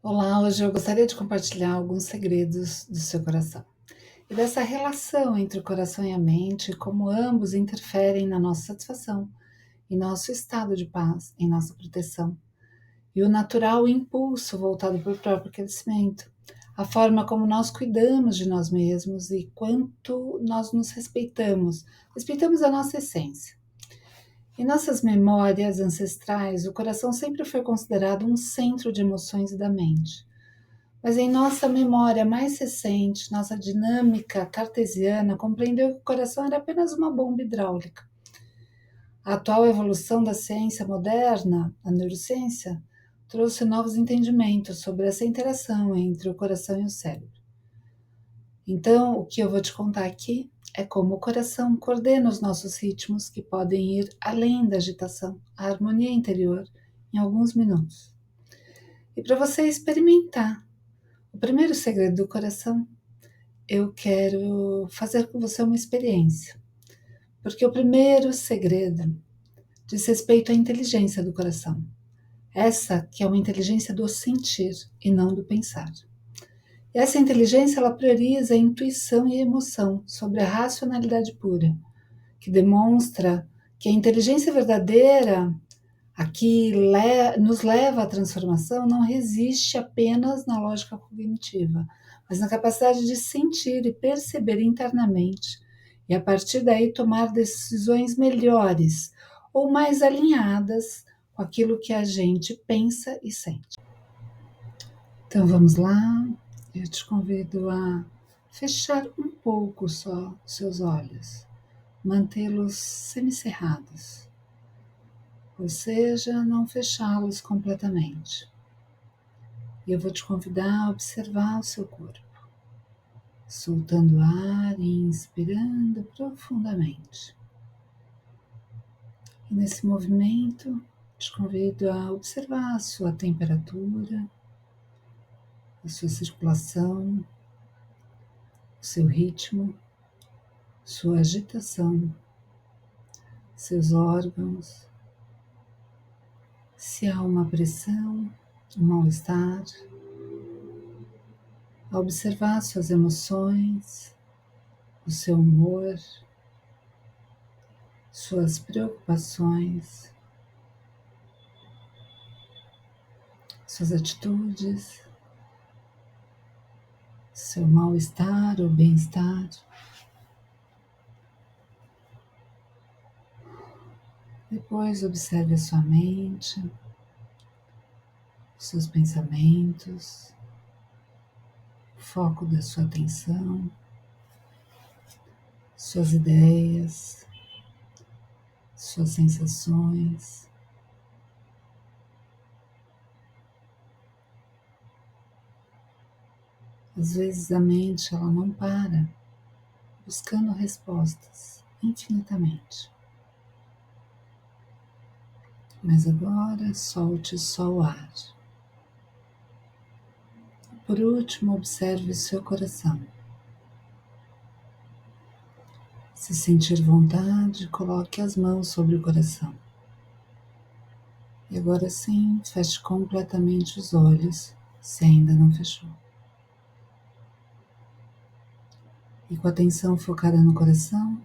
Olá, hoje eu gostaria de compartilhar alguns segredos do seu coração e dessa relação entre o coração e a mente, como ambos interferem na nossa satisfação, em nosso estado de paz, em nossa proteção, e o natural impulso voltado para o próprio crescimento, a forma como nós cuidamos de nós mesmos e quanto nós nos respeitamos a nossa essência. Em nossas memórias ancestrais, o coração sempre foi considerado um centro de emoções e da mente. Mas em nossa memória mais recente, nossa dinâmica cartesiana compreendeu que o coração era apenas uma bomba hidráulica. A atual evolução da ciência moderna, a neurociência, trouxe novos entendimentos sobre essa interação entre o coração e o cérebro. Então, o que eu vou te contar aqui é como o coração coordena os nossos ritmos que podem ir além da agitação, a harmonia interior, em alguns minutos. E para você experimentar o primeiro segredo do coração, eu quero fazer com você uma experiência. Porque o primeiro segredo diz respeito à inteligência do coração. Essa que é uma inteligência do sentir e não do pensar. E essa inteligência ela prioriza a intuição e a emoção sobre a racionalidade pura, que demonstra que a inteligência verdadeira, a que nos leva à transformação, não resiste apenas na lógica cognitiva, mas na capacidade de sentir e perceber internamente, e a partir daí tomar decisões melhores ou mais alinhadas com aquilo que a gente pensa e sente. Então vamos lá, eu te convido a fechar um pouco só os seus olhos, mantê-los semicerrados, ou seja, não fechá-los completamente. E eu vou te convidar a observar o seu corpo, soltando o ar e inspirando profundamente. E nesse movimento, te convido a observar a sua temperatura, a sua circulação, o seu ritmo, sua agitação, seus órgãos, se há uma pressão, um mal-estar, a observar suas emoções, o seu humor, suas preocupações, suas atitudes, seu mal-estar ou bem-estar. Depois observe a sua mente, os seus pensamentos, o foco da sua atenção, suas ideias, suas sensações. Às vezes a mente ela não para, buscando respostas infinitamente. Mas agora solte só o ar. Por último, observe o seu coração. Se sentir vontade, coloque as mãos sobre o coração. E agora sim, feche completamente os olhos, se ainda não fechou. E com a atenção focada no coração,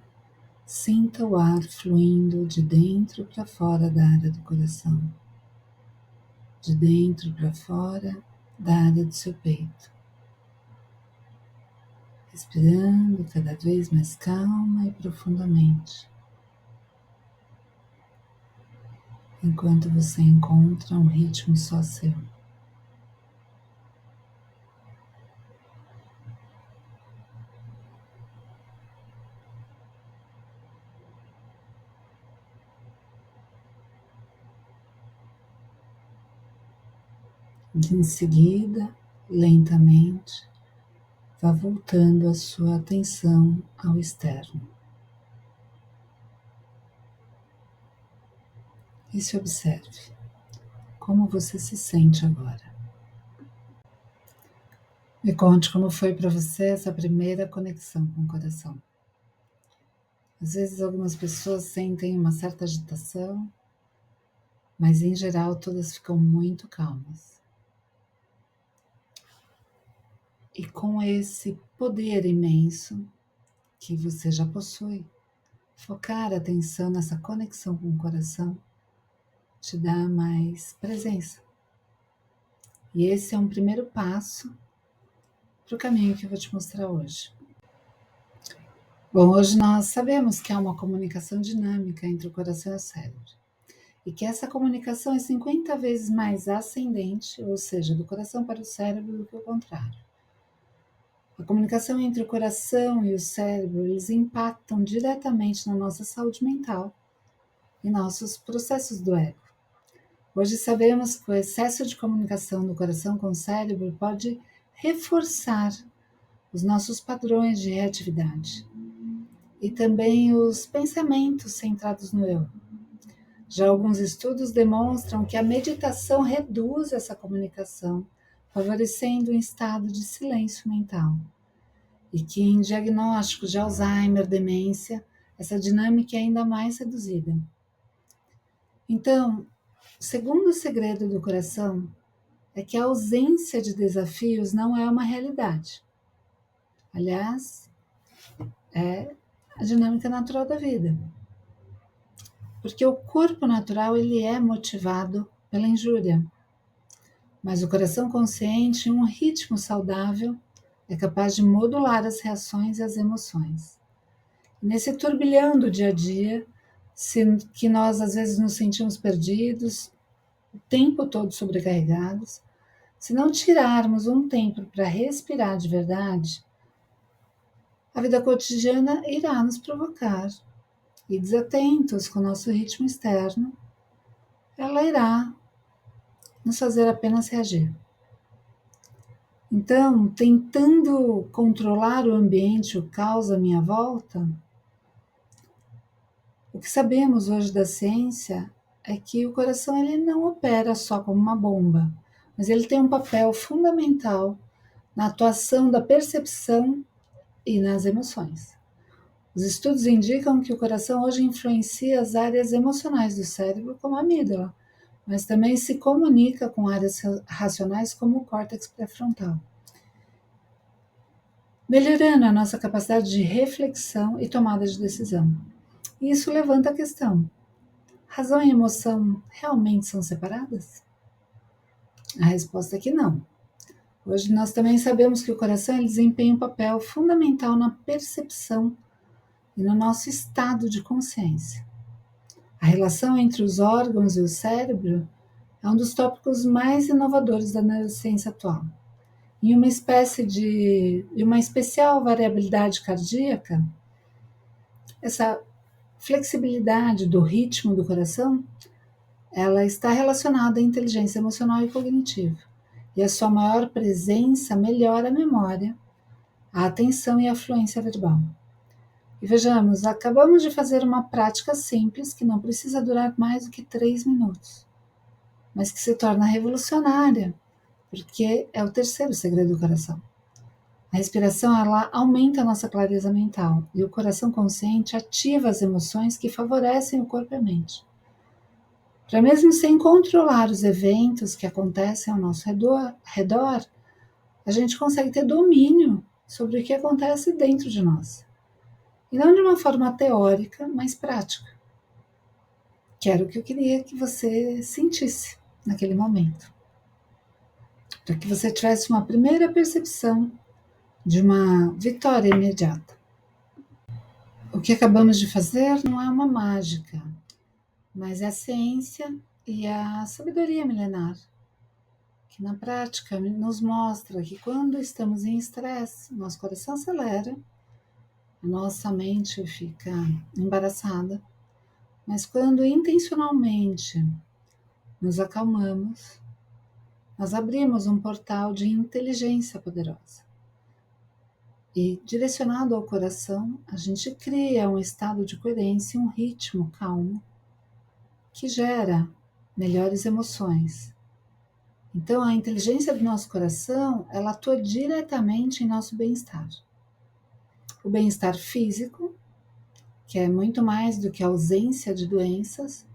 sinta o ar fluindo de dentro para fora da área do coração, de dentro para fora da área do seu peito. Respirando cada vez mais calma e profundamente, enquanto você encontra um ritmo só seu. E em seguida, lentamente, vá voltando a sua atenção ao externo. E se observe, como você se sente agora. Me conte como foi para você essa primeira conexão com o coração. Às vezes algumas pessoas sentem uma certa agitação, mas em geral todas ficam muito calmas. E com esse poder imenso que você já possui, focar a atenção nessa conexão com o coração te dá mais presença. E esse é um primeiro passo para o caminho que eu vou te mostrar hoje. Bom, hoje nós sabemos que há uma comunicação dinâmica entre o coração e o cérebro. E que essa comunicação é 50 vezes mais ascendente, ou seja, do coração para o cérebro, do que o contrário. A comunicação entre o coração e o cérebro, eles impactam diretamente na nossa saúde mental e nossos processos do ego. Hoje sabemos que o excesso de comunicação do coração com o cérebro pode reforçar os nossos padrões de reatividade e também os pensamentos centrados no eu. Já alguns estudos demonstram que a meditação reduz essa comunicação, favorecendo um estado de silêncio mental. E que em diagnósticos de Alzheimer, demência, essa dinâmica é ainda mais reduzida. Então, o segundo segredo do coração é que a ausência de desafios não é uma realidade. Aliás, é a dinâmica natural da vida. Porque o corpo natural ele é motivado pela injúria, mas o coração consciente, em um ritmo saudável, é capaz de modular as reações e as emoções. Nesse turbilhão do dia a dia, que nós às vezes nos sentimos perdidos, o tempo todo sobrecarregados, se não tirarmos um tempo para respirar de verdade, a vida cotidiana irá nos provocar. E desatentos com o nosso ritmo externo, ela irá nos fazer apenas reagir. Então, tentando controlar o ambiente, o caos à minha volta, o que sabemos hoje da ciência é que o coração ele não opera só como uma bomba, mas ele tem um papel fundamental na atuação da percepção e nas emoções. Os estudos indicam que o coração hoje influencia as áreas emocionais do cérebro, como a amígdala, mas também se comunica com áreas racionais, como o córtex pré-frontal, melhorando a nossa capacidade de reflexão e tomada de decisão. E isso levanta a questão: razão e emoção realmente são separadas? A resposta é que não. Hoje nós também sabemos que o coração ele desempenha um papel fundamental na percepção e no nosso estado de consciência. A relação entre os órgãos e o cérebro é um dos tópicos mais inovadores da neurociência atual. Em uma uma especial variabilidade cardíaca, essa flexibilidade do ritmo do coração, ela está relacionada à inteligência emocional e cognitiva. E a sua maior presença melhora a memória, a atenção e a fluência verbal. E vejamos, acabamos de fazer uma prática simples que não precisa durar mais do que 3 minutos, mas que se torna revolucionária, porque é o terceiro segredo do coração. A respiração ela aumenta a nossa clareza mental e o coração consciente ativa as emoções que favorecem o corpo e a mente. Para mesmo sem controlar os eventos que acontecem ao nosso redor, a gente consegue ter domínio sobre o que acontece dentro de nós. E não de uma forma teórica, mas prática. Que era o que eu queria que você sentisse naquele momento. Para que você tivesse uma primeira percepção de uma vitória imediata. O que acabamos de fazer não é uma mágica, mas é a ciência e a sabedoria milenar, que na prática nos mostra que quando estamos em estresse, nosso coração acelera, a nossa mente fica embaraçada, mas quando intencionalmente nos acalmamos, nós abrimos um portal de inteligência poderosa. E direcionado ao coração, a gente cria um estado de coerência, um ritmo calmo, que gera melhores emoções. Então, a inteligência do nosso coração, ela atua diretamente em nosso bem-estar. O bem-estar físico, que é muito mais do que a ausência de doenças,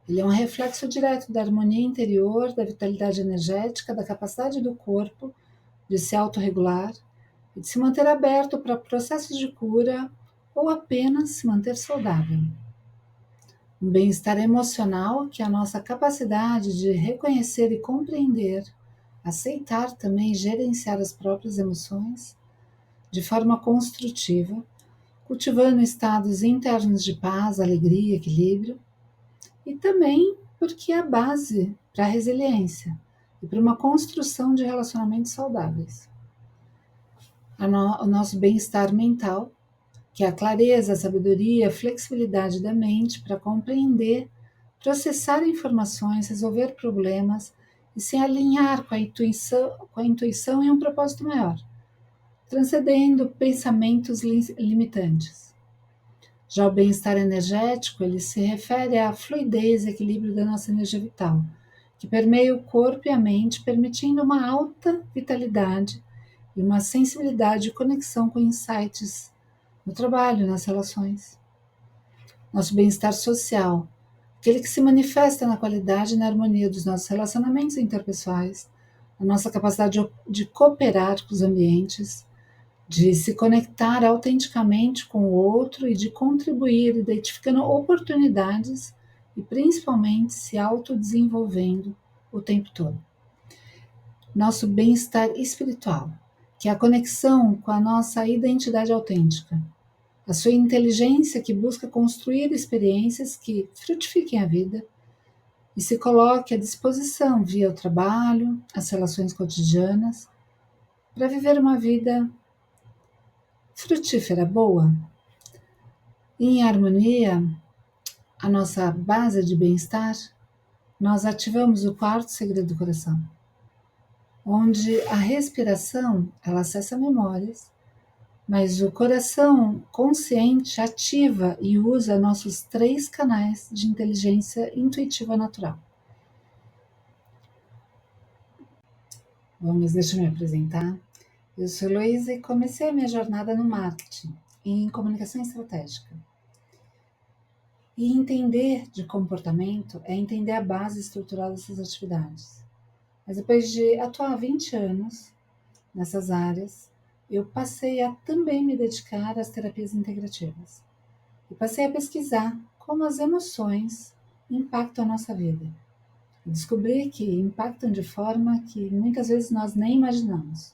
ele é um reflexo direto da harmonia interior, da vitalidade energética, da capacidade do corpo de se autorregular e de se manter aberto para processos de cura ou apenas se manter saudável. Um bem-estar emocional que é a nossa capacidade de reconhecer e compreender, aceitar também e gerenciar as próprias emoções de forma construtiva, cultivando estados internos de paz, alegria, equilíbrio, e também porque é a base para a resiliência e para uma construção de relacionamentos saudáveis. O nosso bem-estar mental, que é a clareza, a sabedoria, a flexibilidade da mente para compreender, processar informações, resolver problemas e se alinhar com a intuição e um propósito maior, transcendendo pensamentos limitantes. Já o bem-estar energético, ele se refere à fluidez e equilíbrio da nossa energia vital, que permeia o corpo e a mente, permitindo uma alta vitalidade e uma sensibilidade e conexão com insights no trabalho, nas relações. Nosso bem-estar social, aquele que se manifesta na qualidade e na harmonia dos nossos relacionamentos interpessoais, a nossa capacidade de cooperar com os ambientes, de se conectar autenticamente com o outro e de contribuir, identificando oportunidades e principalmente se autodesenvolvendo o tempo todo. Nosso bem-estar espiritual, que é a conexão com a nossa identidade autêntica, a sua inteligência que busca construir experiências que frutifiquem a vida e se coloque à disposição via o trabalho, as relações cotidianas, para viver uma vida frutífera, boa, em harmonia, a nossa base de bem-estar. Nós ativamos o quarto segredo do coração, onde a respiração ela acessa memórias, mas o coração consciente ativa e usa nossos 3 canais de inteligência intuitiva natural. Bom, mas deixa eu me apresentar. Eu sou Heloísa e comecei a minha jornada no marketing, em comunicação estratégica. E entender de comportamento é entender a base estrutural dessas atividades. Mas depois de atuar há 20 anos nessas áreas, eu passei a também me dedicar às terapias integrativas. E passei a pesquisar como as emoções impactam a nossa vida. E descobri que impactam de forma que muitas vezes nós nem imaginamos.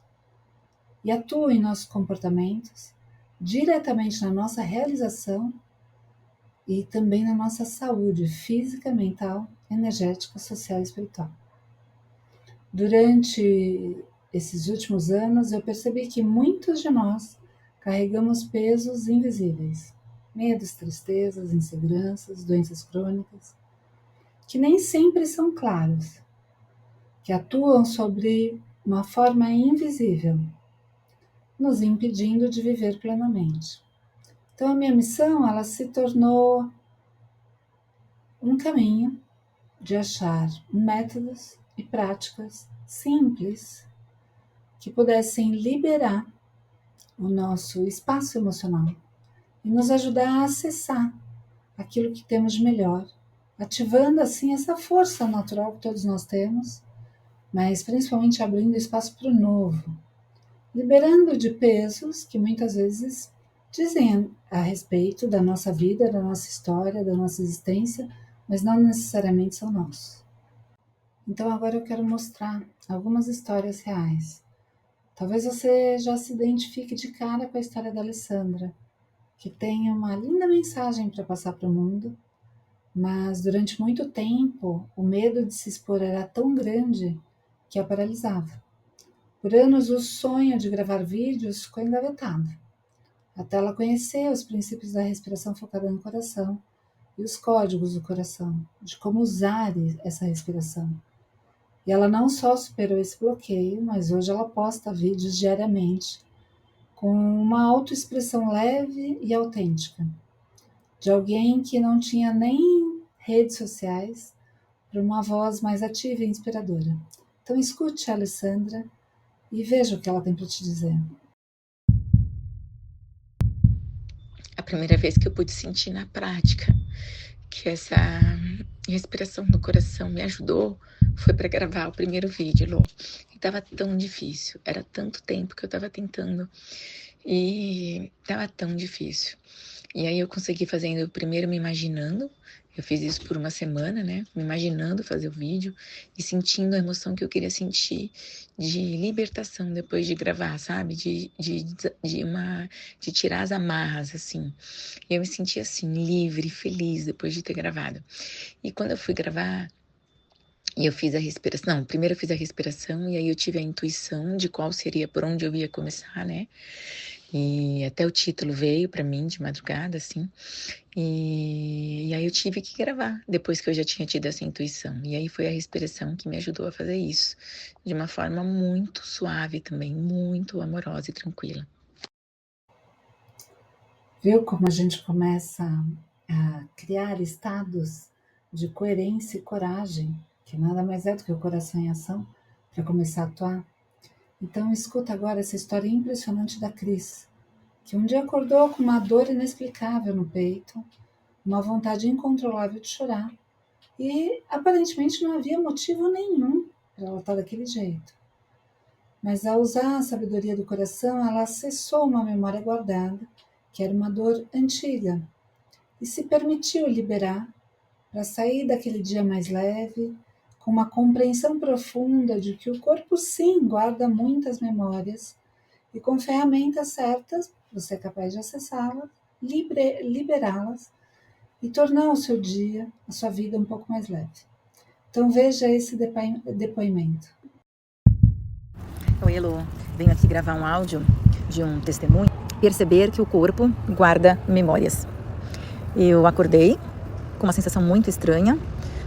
E atuam em nossos comportamentos, diretamente na nossa realização e também na nossa saúde física, mental, energética, social e espiritual. Durante esses últimos anos, eu percebi que muitos de nós carregamos pesos invisíveis, medos, tristezas, inseguranças, doenças crônicas, que nem sempre são claros, que atuam sobre uma forma invisível, nos impedindo de viver plenamente. Então a minha missão, ela se tornou um caminho de achar métodos e práticas simples que pudessem liberar o nosso espaço emocional e nos ajudar a acessar aquilo que temos de melhor, ativando assim essa força natural que todos nós temos, mas principalmente abrindo espaço para o novo, liberando de pesos que muitas vezes dizem a respeito da nossa vida, da nossa história, da nossa existência, mas não necessariamente são nossos. Então agora eu quero mostrar algumas histórias reais. Talvez você já se identifique de cara com a história da Alessandra, que tem uma linda mensagem para passar para o mundo, mas durante muito tempo o medo de se expor era tão grande que a paralisava. Por anos o sonho de gravar vídeos ficou engavetado, até ela conhecer os princípios da respiração focada no coração e os códigos do coração, de como usar essa respiração. E ela não só superou esse bloqueio, mas hoje ela posta vídeos diariamente com uma autoexpressão leve e autêntica, de alguém que não tinha nem redes sociais, para uma voz mais ativa e inspiradora. Então escute a Alessandra e veja o que ela tem para te dizer. A primeira vez que eu pude sentir na prática que respiração no coração me ajudou foi para gravar o primeiro vídeo, Lô. E tava tão difícil, era tanto tempo que eu tava tentando e tava tão difícil. E aí eu consegui fazendo primeiro me imaginando, eu fiz isso por uma semana, né? Me imaginando fazer o vídeo e sentindo a emoção que eu queria sentir de libertação depois de gravar, sabe? De tirar as amarras, assim. E eu me senti assim, livre, feliz depois de ter gravado. E quando eu fui gravar, e eu fiz a respiração, não, primeiro eu fiz a respiração e aí eu tive a intuição de qual seria, por onde eu ia começar, né? E até o título veio para mim de madrugada, assim. E aí eu tive que gravar, depois que eu já tinha tido essa intuição. E aí foi a respiração que me ajudou a fazer isso, de uma forma muito suave também, muito amorosa e tranquila. Viu como a gente começa a criar estados de coerência e coragem, que nada mais é do que o coração em ação, para começar a atuar? Então escuta agora essa história impressionante da Cris, que um dia acordou com uma dor inexplicável no peito, uma vontade incontrolável de chorar, e aparentemente não havia motivo nenhum para ela estar daquele jeito. Mas ao usar a sabedoria do coração, ela acessou uma memória guardada, que era uma dor antiga, e se permitiu liberar para sair daquele dia mais leve, com uma compreensão profunda de que o corpo sim guarda muitas memórias e com ferramentas certas você é capaz de acessá-las, liberá-las e tornar o seu dia, a sua vida um pouco mais leve. Então veja esse depoimento. Oi, Elô. Venho aqui gravar um áudio de um testemunho. Perceber que o corpo guarda memórias. Eu acordei com uma sensação muito estranha,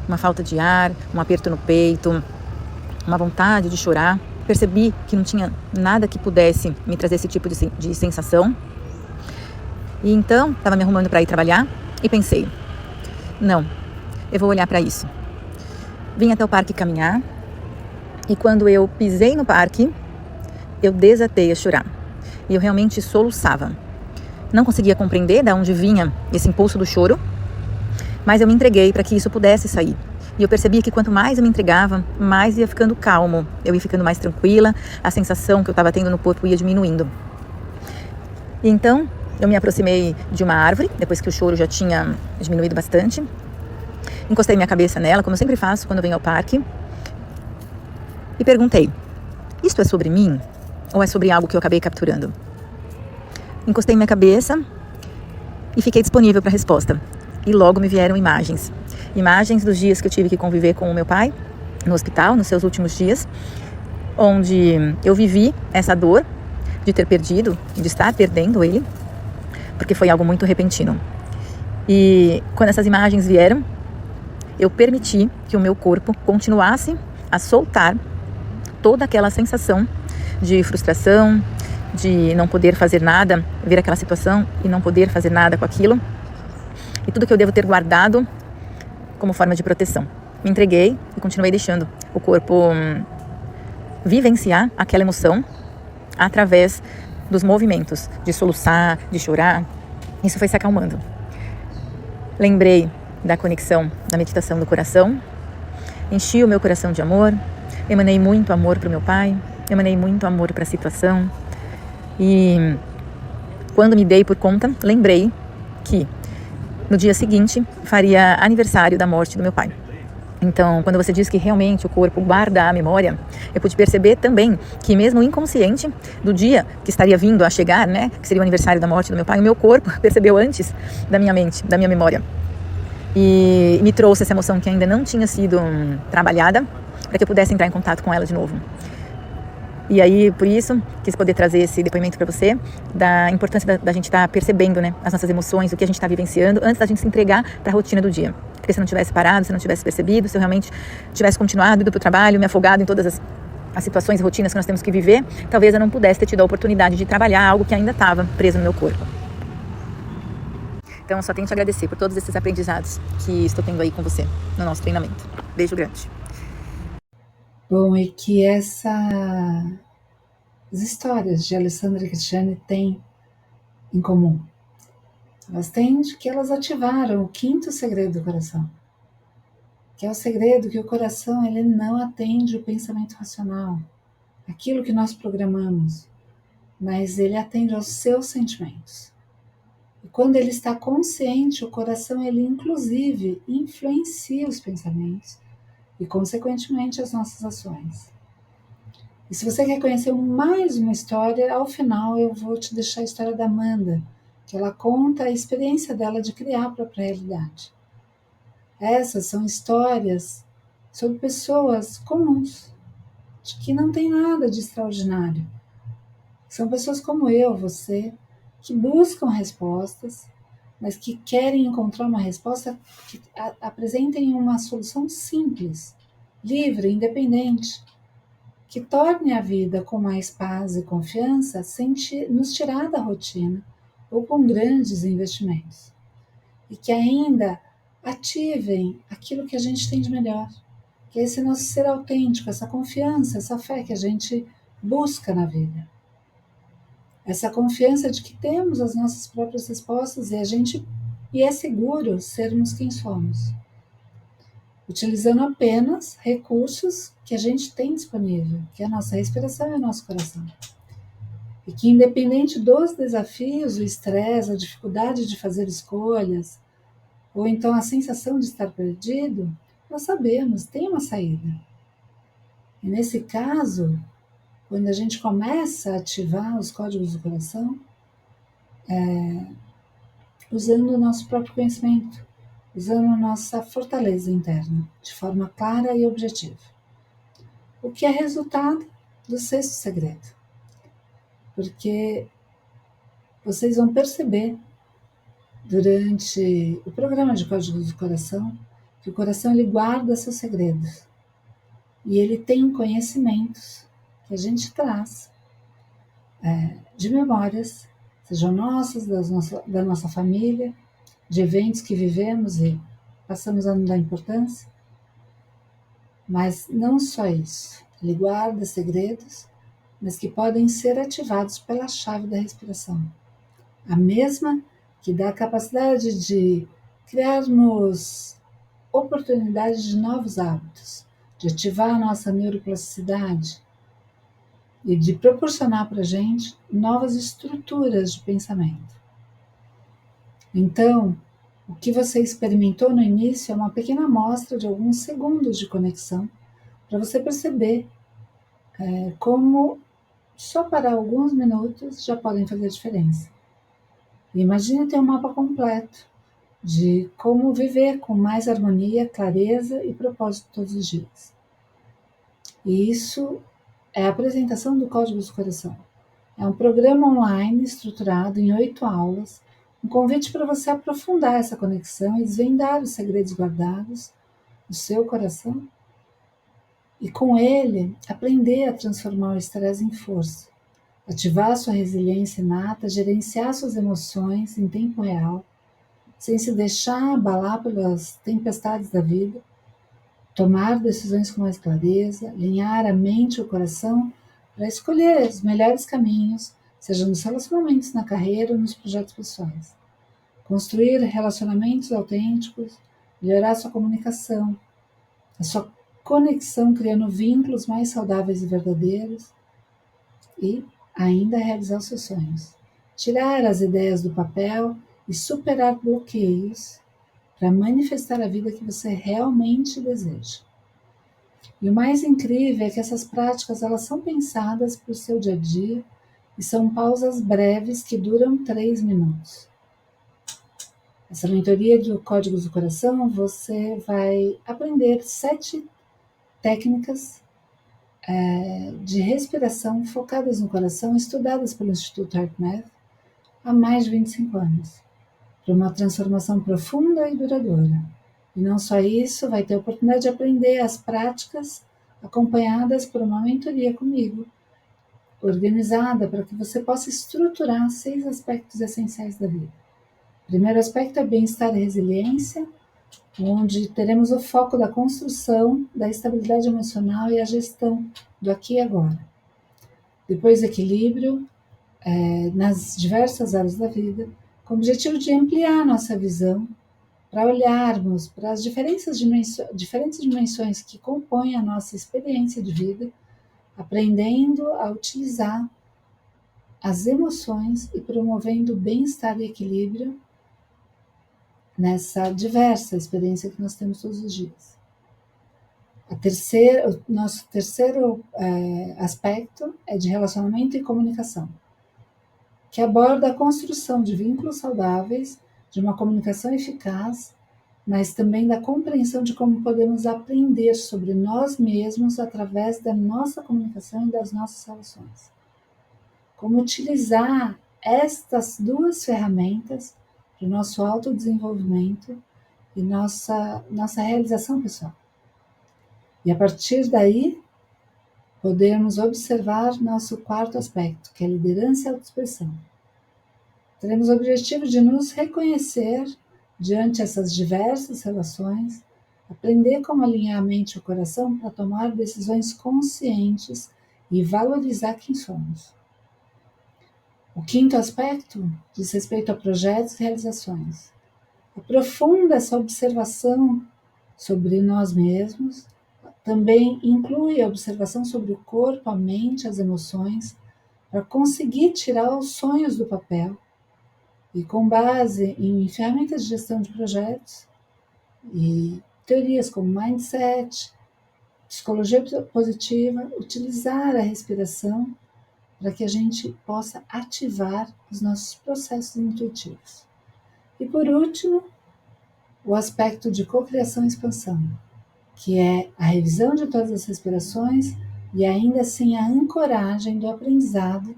uma falta de ar, um aperto no peito, uma vontade de chorar. Percebi que não tinha nada que pudesse me trazer esse tipo de sensação. E então, estava me arrumando para ir trabalhar e pensei, não, eu vou olhar para isso. Vim até o parque caminhar e quando eu pisei no parque, eu desatei a chorar. E eu realmente soluçava. Não conseguia compreender de onde vinha esse impulso do choro, mas eu me entreguei para que isso pudesse sair. E eu percebia que quanto mais eu me entregava, mais ia ficando calmo, eu ia ficando mais tranquila, a sensação que eu estava tendo no corpo ia diminuindo. E então, eu me aproximei de uma árvore, depois que o choro já tinha diminuído bastante. Encostei minha cabeça nela, como eu sempre faço quando venho ao parque, e perguntei, isto é sobre mim? Ou é sobre algo que eu acabei capturando? Encostei minha cabeça e fiquei disponível para a resposta. E logo me vieram imagens. Imagens dos dias que eu tive que conviver com o meu pai no hospital, nos seus últimos dias, onde eu vivi essa dor de ter perdido, de estar perdendo ele, porque foi algo muito repentino. E quando essas imagens vieram, eu permiti que o meu corpo continuasse a soltar toda aquela sensação de frustração, de não poder fazer nada, ver aquela situação e não poder fazer nada com aquilo. E tudo que eu devo ter guardado como forma de proteção. Me entreguei e continuei deixando o corpo vivenciar aquela emoção através dos movimentos de soluçar, de chorar. Isso foi se acalmando. Lembrei da conexão da meditação do coração, enchi o meu coração de amor, emanei muito amor para o meu pai, emanei muito amor para a situação. E quando me dei por conta, lembrei que no dia seguinte faria aniversário da morte do meu pai. Então, quando você diz que realmente o corpo guarda a memória, eu pude perceber também que mesmo inconsciente do dia que estaria vindo a chegar, né, que seria o aniversário da morte do meu pai, o meu corpo percebeu antes da minha mente, da minha memória. E me trouxe essa emoção que ainda não tinha sido trabalhada para que eu pudesse entrar em contato com ela de novo. E aí, por isso, quis poder trazer esse depoimento para você, da importância da gente estar percebendo, né, as nossas emoções, o que a gente está vivenciando, antes da gente se entregar para a rotina do dia. Porque se eu não tivesse parado, se eu não tivesse percebido, se eu realmente tivesse continuado, ido para o trabalho, me afogado em todas as situações e rotinas que nós temos que viver, talvez eu não pudesse ter tido a oportunidade de trabalhar algo que ainda estava preso no meu corpo. Então, só tenho te agradecer por todos esses aprendizados que estou tendo aí com você no nosso treinamento. Beijo grande. Bom, e que as histórias de Alessandra e Cristiane têm em comum? Elas têm de que elas ativaram o quinto segredo do coração. que é o segredo que o coração ele não atende o pensamento racional, aquilo que nós programamos, mas ele atende aos seus sentimentos. E quando ele está consciente, o coração ele inclusive influencia os pensamentos e consequentemente as nossas ações. E se você quer conhecer mais uma história, ao final eu vou te deixar a história da Amanda, que ela conta a experiência dela de criar a própria realidade. Essas são histórias sobre pessoas comuns, de que não tem nada de extraordinário. São pessoas como eu, você, que buscam respostas, mas que querem encontrar uma resposta que apresentem uma solução simples, livre, independente, que torne a vida com mais paz e confiança sem nos tirar da rotina ou com grandes investimentos. E que ainda ativem aquilo que a gente tem de melhor, que é esse nosso ser autêntico, essa confiança, essa fé que a gente busca na vida. Essa confiança de que temos as nossas próprias respostas e é seguro sermos quem somos, utilizando apenas recursos que a gente tem disponível, que é a nossa respiração e o nosso coração. E que independente dos desafios, o estresse, a dificuldade de fazer escolhas, ou então a sensação de estar perdido, nós sabemos, tem uma saída. E nesse caso, quando a gente começa a ativar os códigos do coração, usando o nosso próprio conhecimento, usando a nossa fortaleza interna, de forma clara e objetiva. O que é resultado do sexto segredo. Porque vocês vão perceber durante o programa de códigos do coração que o coração ele guarda seus segredos e ele tem conhecimentos que a gente traz de memórias, sejam nossas, da nossa família, de eventos que vivemos e passamos a não dar importância. Mas não só isso, ele guarda segredos, mas que podem ser ativados pela chave da respiração. A mesma que dá a capacidade de criarmos oportunidades de novos hábitos, de ativar a nossa neuroplasticidade e de proporcionar para a gente novas estruturas de pensamento. Então, o que você experimentou no início é uma pequena amostra de alguns segundos de conexão para você perceber como só parar alguns minutos já podem fazer diferença. Imagine ter um mapa completo de como viver com mais harmonia, clareza e propósito todos os dias. E isso é a apresentação do Código do Coração. É um programa online estruturado em 8 aulas, um convite para você aprofundar essa conexão e desvendar os segredos guardados do seu coração e com ele aprender a transformar o estresse em força, ativar sua resiliência inata, gerenciar suas emoções em tempo real, sem se deixar abalar pelas tempestades da vida, tomar decisões com mais clareza, alinhar a mente e o coração para escolher os melhores caminhos, seja nos relacionamentos, na carreira ou nos projetos pessoais. Construir relacionamentos autênticos, melhorar sua comunicação, a sua conexão, criando vínculos mais saudáveis e verdadeiros e ainda realizar os seus sonhos. Tirar as ideias do papel e superar bloqueios para manifestar a vida que você realmente deseja. E o mais incrível é que essas práticas elas são pensadas para o seu dia a dia e são pausas breves que duram 3 minutos. Essa mentoria do Códigos do Coração, você vai aprender 7 técnicas de respiração focadas no coração, estudadas pelo Instituto HeartMath há mais de 25 anos, para uma transformação profunda e duradoura. E não só isso, vai ter a oportunidade de aprender as práticas acompanhadas por uma mentoria comigo, organizada para que você possa estruturar 6 aspectos essenciais da vida. O primeiro aspecto é bem-estar e resiliência, onde teremos o foco da construção, da estabilidade emocional e a gestão do aqui e agora. Depois, equilíbrio nas diversas áreas da vida, com o objetivo de ampliar nossa visão para olharmos para as diferentes dimensões que compõem a nossa experiência de vida, aprendendo a utilizar as emoções e promovendo bem-estar e equilíbrio nessa diversa experiência que nós temos todos os dias. O nosso terceiro aspecto é de relacionamento e comunicação, que aborda a construção de vínculos saudáveis, de uma comunicação eficaz, mas também da compreensão de como podemos aprender sobre nós mesmos através da nossa comunicação e das nossas relações. Como utilizar estas duas ferramentas para o nosso autodesenvolvimento e nossa realização pessoal. E a partir daí, podemos observar nosso quarto aspecto, que é a liderança e a autoexpressão. Teremos o objetivo de nos reconhecer diante essas diversas relações, aprender como alinhar a mente e o coração para tomar decisões conscientes e valorizar quem somos. O quinto aspecto diz respeito a projetos e realizações. Aprofunda essa observação sobre nós mesmos, também inclui a observação sobre o corpo, a mente, as emoções, para conseguir tirar os sonhos do papel e, com base em ferramentas de gestão de projetos e teorias como mindset, psicologia positiva, utilizar a respiração para que a gente possa ativar os nossos processos intuitivos. E por último, o aspecto de cocriação e expansão, que é a revisão de todas as respirações e ainda assim a ancoragem do aprendizado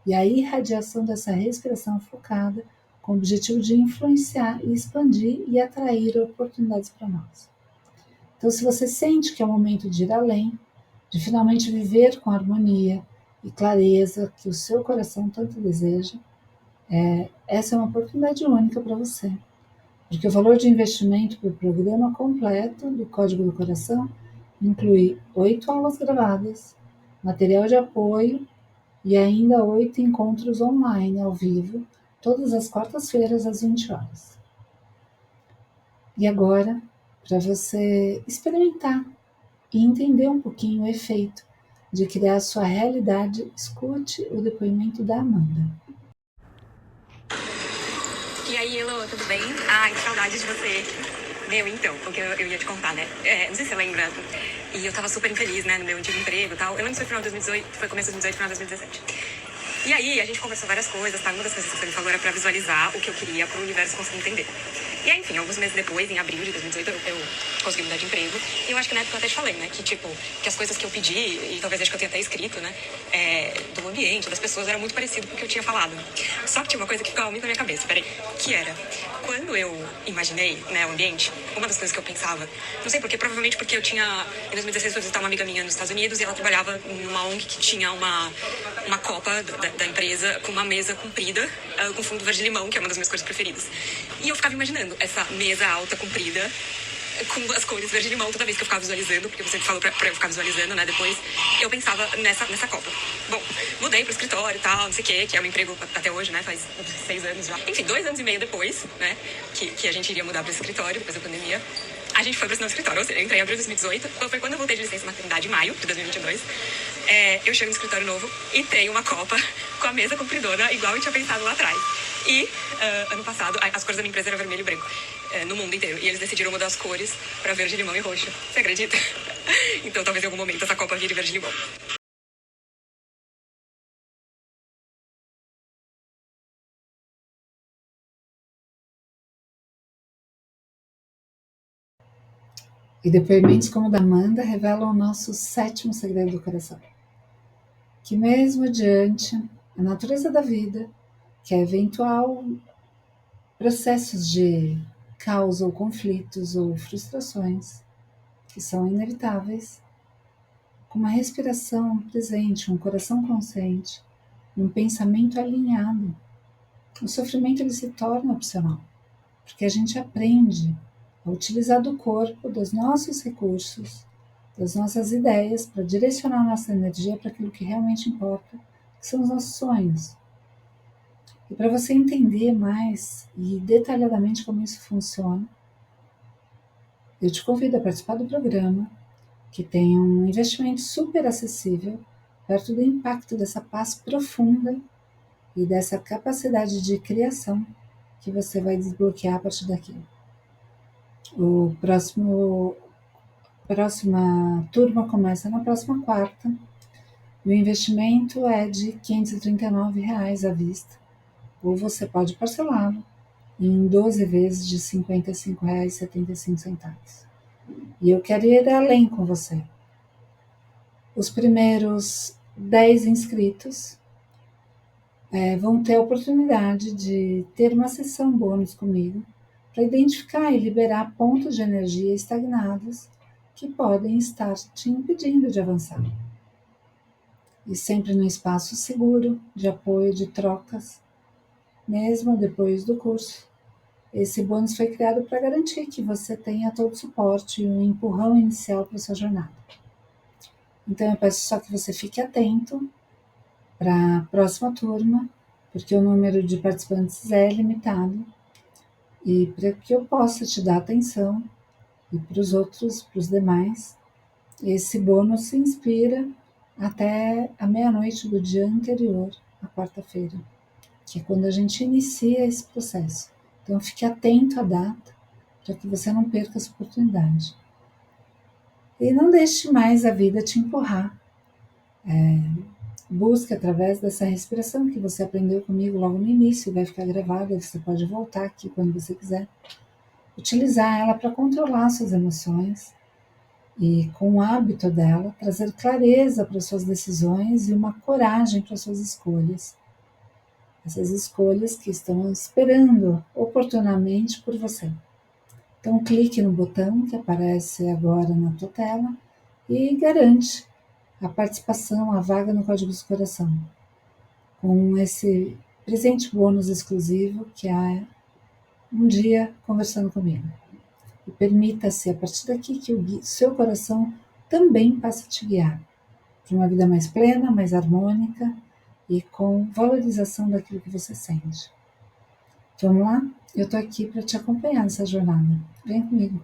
e a irradiação dessa respiração focada com o objetivo de influenciar e expandir e atrair oportunidades para nós. Então, se você sente que é o momento de ir além, de finalmente viver com harmonia e clareza que o seu coração tanto deseja, essa é uma oportunidade única para você. Porque o valor de investimento para o programa completo do Código do Coração inclui 8 aulas gravadas, material de apoio e ainda 8 encontros online ao vivo, todas as quartas-feiras às 20 horas. E agora, para você experimentar e entender um pouquinho o efeito de criar a sua realidade, escute o depoimento da Amanda. E aí, Elô, tudo bem? Ai, que saudade de você. Meu, então, o que eu ia te contar, né? Não sei se você lembra, e eu tava super infeliz, né, no meu antigo emprego e tal. Eu lembro que foi final de 2018, foi começo de 2018, final de 2017. E aí, a gente conversou várias coisas, tá? Uma das coisas que você me falou era pra visualizar o que eu queria pro universo conseguir entender. E aí, enfim, alguns meses depois, em abril de 2018, eu consegui mudar de emprego. E eu acho que na época eu até te falei, né? Que, tipo, que as coisas que eu pedi, e talvez acho que eu tenha até escrito, né? Do ambiente, das pessoas, era muito parecido com o que eu tinha falado. Só que tinha uma coisa que ficava muito na minha cabeça, peraí. Que era, quando eu imaginei, né, o ambiente, uma das coisas que eu pensava, não sei porquê, provavelmente porque eu tinha, em 2016, fui visitar uma amiga minha nos Estados Unidos e ela trabalhava numa ONG que tinha uma copa da empresa com uma mesa comprida, com fundo verde-limão, que é uma das minhas cores preferidas. E eu ficava imaginando essa mesa alta, comprida, com as cores verde-limão, toda vez que eu ficava visualizando, porque você falou pra eu ficar visualizando, né, depois, eu pensava nessa copa. Bom, mudei pro escritório e tal, não sei o que é um emprego até hoje, né, faz 6 anos já. Enfim, 2 anos e meio depois, né, que a gente iria mudar pro escritório, depois da pandemia, a gente foi pro esse novo escritório, ou seja, eu entrei em abril de 2018, foi quando eu voltei de licença maternidade, em maio de 2022, eu chego no escritório novo e tem uma copa com a mesa compridona, igual eu tinha pensado lá atrás. E, ano passado, as cores da minha empresa eram vermelho e branco, no mundo inteiro, e eles decidiram mudar as cores pra verde, limão e roxo. Você acredita? Então, talvez em algum momento essa copa vire verde e limão. E depoimentos como o da Amanda revelam o nosso 7º segredo do coração. Que mesmo diante a natureza da vida, que é eventual processos de caos ou conflitos ou frustrações, que são inevitáveis, com uma respiração presente, um coração consciente, um pensamento alinhado, o sofrimento ele se torna opcional, porque a gente aprende a utilizar do corpo, dos nossos recursos, das nossas ideias, para direcionar nossa energia para aquilo que realmente importa, que são os nossos sonhos. E para você entender mais e detalhadamente como isso funciona, eu te convido a participar do programa, que tem um investimento super acessível, perto do impacto dessa paz profunda e dessa capacidade de criação que você vai desbloquear a partir daqui. Próxima turma começa na próxima quarta. O investimento é de R$ 539 à vista, ou você pode parcelá-lo em 12 vezes de R$ 55,75. E eu quero ir além com você. Os primeiros 10 inscritos vão ter a oportunidade de ter uma sessão bônus comigo para identificar e liberar pontos de energia estagnados que podem estar te impedindo de avançar. E sempre num espaço seguro, de apoio, de trocas, mesmo depois do curso. Esse bônus foi criado para garantir que você tenha todo o suporte e um empurrão inicial para a sua jornada. Então eu peço só que você fique atento para a próxima turma, porque o número de participantes é limitado, e para que eu possa te dar atenção, e para os demais, esse bônus se inspira até a meia-noite do dia anterior, à quarta-feira, que é quando a gente inicia esse processo. Então fique atento à data, para que você não perca essa oportunidade. E não deixe mais a vida te empurrar. Busque através dessa respiração que você aprendeu comigo logo no início, vai ficar gravada, você pode voltar aqui quando você quiser. Utilizar ela para controlar suas emoções e, com o hábito dela, trazer clareza para suas decisões e uma coragem para suas escolhas. Essas escolhas que estão esperando oportunamente por você. Então clique no botão que aparece agora na tua tela e garante a participação, a vaga no Código do Coração, com esse presente bônus exclusivo que é um dia conversando comigo. E permita-se, a partir daqui, que o seu coração também passe a te guiar para uma vida mais plena, mais harmônica e com valorização daquilo que você sente. Vamos lá? Eu estou aqui para te acompanhar nessa jornada. Vem comigo.